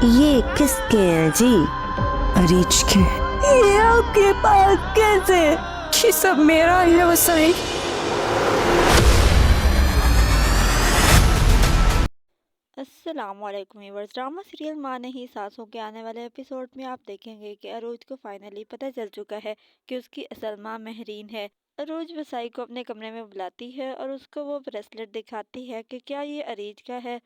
یہ کس کے ہیں جی؟ اریج کے۔ یہ آپ کے پاس کیسے؟ یہ سب میرا ہے وسائی۔ السلام علیکم ویورز، ڈرامہ سیریل ماں نہیں ساسوں کے آنے والے ایپیسوڈ میں آپ دیکھیں گے کہ عروج کو فائنلی پتہ چل چکا ہے کہ اس کی اصل ماں مہرین ہے۔ عروج وسائی کو اپنے کمرے میں بلاتی ہے اور اس کو وہ بریسلٹ دکھاتی ہے کہ کیا یہ اریج کا ہے،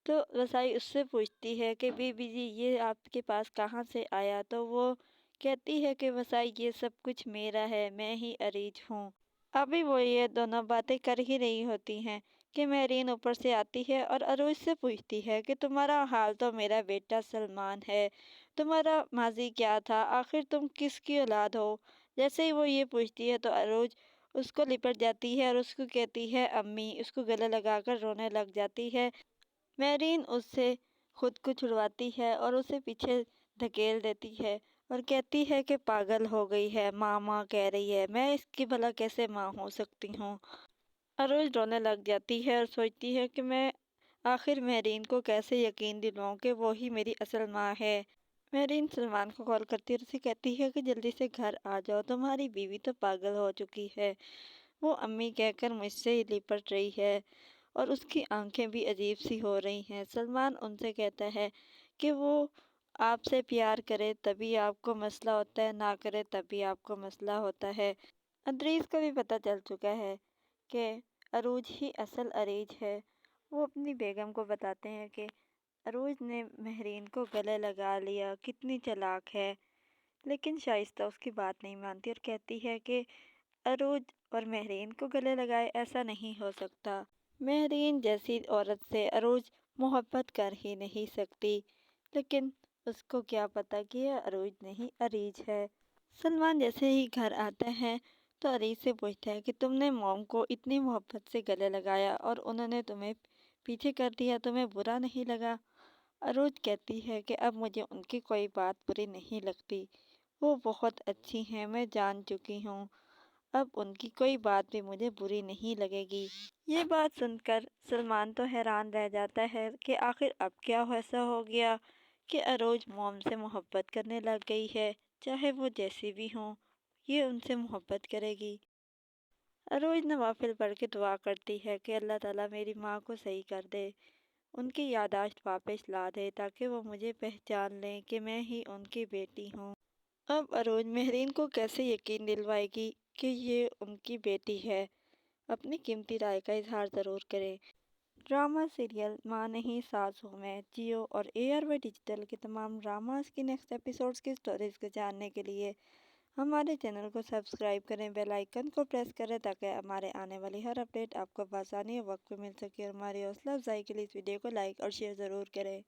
تو وسائی اس سے پوچھتی ہے کہ بی بی جی یہ آپ کے پاس کہاں سے آیا، تو وہ کہتی ہے کہ وسائی یہ سب کچھ میرا ہے، میں ہی اریج ہوں۔ ابھی وہ یہ دونوں باتیں کر ہی رہی ہوتی ہیں کہ مہرین اوپر سے آتی ہے اور عروج سے پوچھتی ہے کہ تمہارا حال تو میرا بیٹا سلمان ہے، تمہارا ماضی کیا تھا، آخر تم کس کی اولاد ہو؟ جیسے ہی وہ یہ پوچھتی ہے تو عروج اس کو لپٹ جاتی ہے اور اس کو کہتی ہے امی، اس کو گلے لگا کر رونے لگ جاتی ہے۔ مہرین اس سے خود کو چھڑواتی ہے اور اسے پیچھے دھکیل دیتی ہے اور کہتی ہے کہ پاگل ہو گئی ہے، ماں ماں کہہ رہی ہے، میں اس کی بھلا کیسے ماں ہو سکتی ہوں؟ عروج رونے لگ جاتی ہے اور سوچتی ہے کہ میں آخر مہرین کو کیسے یقین دلاؤں کہ وہی میری اصل ماں ہے۔ مہرین سلمان کو کال کرتی ہے اور اسے کہتی ہے کہ جلدی سے گھر آ جاؤ، تمہاری بیوی تو پاگل ہو چکی ہے، وہ امی کہہ کر مجھ سے ہی لپٹ رہی ہے اور اس کی آنکھیں بھی عجیب سی ہو رہی ہیں۔ سلمان ان سے کہتا ہے کہ وہ آپ سے پیار کرے تبھی آپ کو مسئلہ ہوتا ہے، نہ کرے تبھی آپ کو مسئلہ ہوتا ہے۔ ادریس کو بھی پتہ چل چکا ہے کہ عروج ہی اصل اریج ہے۔ وہ اپنی بیگم کو بتاتے ہیں کہ عروج نے مہرین کو گلے لگا لیا، کتنی چالاک ہے، لیکن شائستہ اس کی بات نہیں مانتی اور کہتی ہے کہ عروج اور مہرین کو گلے لگائے ایسا نہیں ہو سکتا، مہرین جیسی عورت سے عروج محبت کر ہی نہیں سکتی، لیکن اس کو کیا پتا کہ یہ عروج نہیں اریج ہے۔ سلمان جیسے ہی گھر آتا ہے تو اریج سے پوچھتا ہے کہ تم نے موم کو اتنی محبت سے گلے لگایا اور انہوں نے تمہیں پیچھے کر دیا، تمہیں برا نہیں لگا؟ عروج کہتی ہے کہ اب مجھے ان کی کوئی بات بری نہیں لگتی، وہ بہت اچھی ہیں، میں جان چکی ہوں، اب ان کی کوئی بات بھی مجھے بری نہیں لگے گی۔ یہ بات سن کر سلمان تو حیران رہ جاتا ہے کہ آخر اب کیا ایسا ہو گیا کہ عروج موم سے محبت کرنے لگ گئی ہے، چاہے وہ جیسی بھی ہوں، یہ ان سے محبت کرے گی۔ عروج نوافل پڑھ کے دعا کرتی ہے کہ اللہ تعالیٰ میری ماں کو صحیح کر دے، ان کی یادداشت واپس لا دے تاکہ وہ مجھے پہچان لیں کہ میں ہی ان کی بیٹی ہوں۔ اب عروج مہرین کو کیسے یقین دلوائے گی کہ یہ ان کی بیٹی ہے؟ اپنی قیمتی رائے کا اظہار ضرور کریں۔ ڈرامہ سیریل ماں نہیں ساس ہوں میں جیو اور اے آر وائی ڈیجیٹل کے تمام ڈراماز کی نیکسٹ ایپیسوڈز کی سٹوریز کو جاننے کے لیے ہمارے چینل کو سبسکرائب کریں، بیل آئیکن کو پریس کریں تاکہ ہمارے آنے والی ہر اپڈیٹ آپ کو بآسانی وقت پہ مل سکے، اور ہماری حوصلہ افزائی کے لیے اس ویڈیو کو لائک اور شیئر ضرور کریں۔